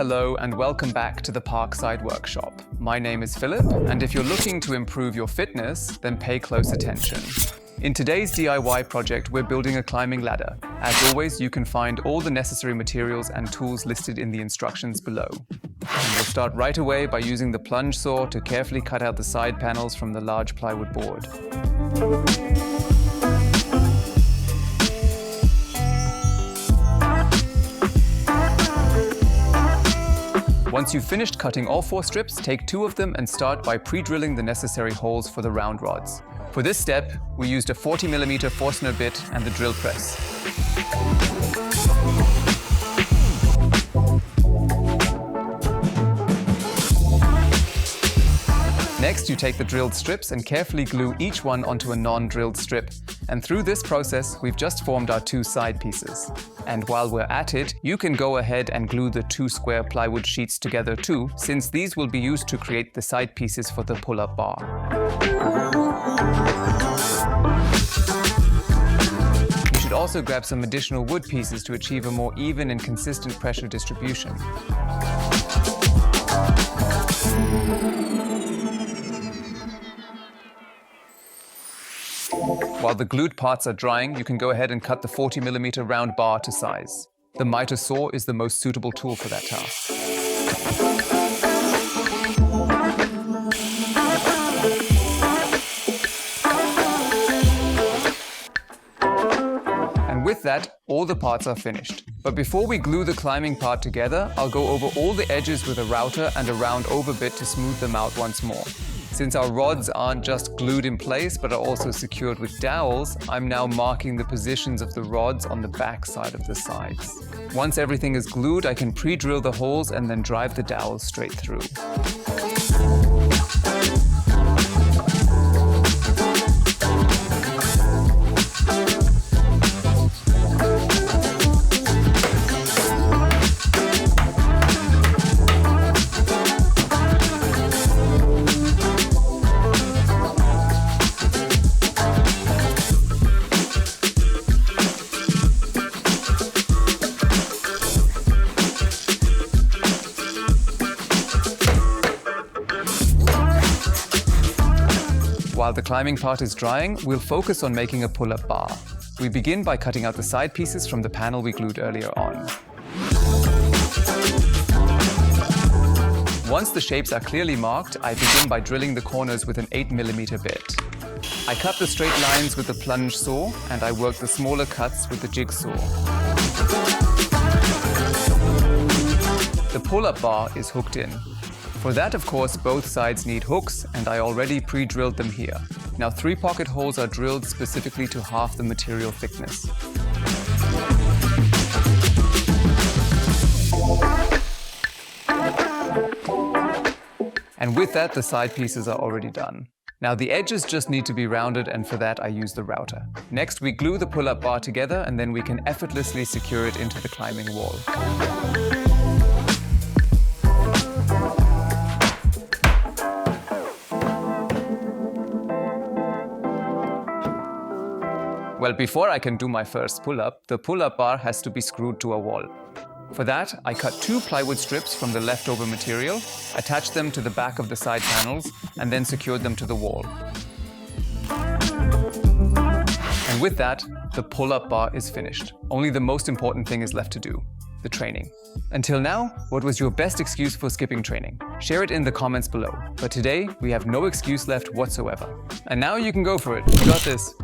hello and welcome back to the Parkside workshop. My name is Philip, and if you're looking to improve your fitness, then pay close attention. In today's DIY project, we're building a climbing ladder. As always, you can find all the necessary materials and tools listed in the instructions below. And we'll start right away by using the plunge saw to carefully cut out the side panels from the large plywood board. Once you've finished cutting all 4 strips, take 2 of them and start by pre-drilling the necessary holes for the round rods. For this step, we used a 40mm Forstner bit and the drill press. Next, you take the drilled strips and carefully glue each one onto a non-drilled strip. And through this process, we've just formed our 2 side pieces. And while we're at it, you can go ahead and glue the 2 square plywood sheets together too, since these will be used to create the side pieces for the pull-up bar. You should also grab some additional wood pieces to achieve a more even and consistent pressure distribution. While the glued parts are drying, you can go ahead and cut the 40mm round bar to size. The mitre saw is the most suitable tool for that task. And with that, all the parts are finished. But before we glue the climbing part together, I'll go over all the edges with a router and a round over bit to smooth them out once more. Since our rods aren't just glued in place but are also secured with dowels, I'm now marking the positions of the rods on the back side of the sides. Once everything is glued, I can pre-drill the holes and then drive the dowels straight through. While the climbing part is drying, we'll focus on making a pull-up bar. We begin by cutting out the side pieces from the panel we glued earlier on. Once the shapes are clearly marked, I begin by drilling the corners with an 8mm bit. I cut the straight lines with the plunge saw, and I work the smaller cuts with the jigsaw. The pull-up bar is hooked in. For that, of course, both sides need hooks, and I already pre-drilled them here. Now 3 pocket holes are drilled specifically to half the material thickness. And with that, the side pieces are already done. Now the edges just need to be rounded, and for that I use the router. Next, we glue the pull-up bar together, and then we can effortlessly secure it into the climbing wall. Well, before I can do my first pull-up, the pull-up bar has to be screwed to a wall. For that, I cut 2 plywood strips from the leftover material, attached them to the back of the side panels, and then secured them to the wall. And with that, the pull-up bar is finished. Only the most important thing is left to do: the training. Until now, what was your best excuse for skipping training? Share it in the comments below. But today, we have no excuse left whatsoever. And now you can go for it. You got this.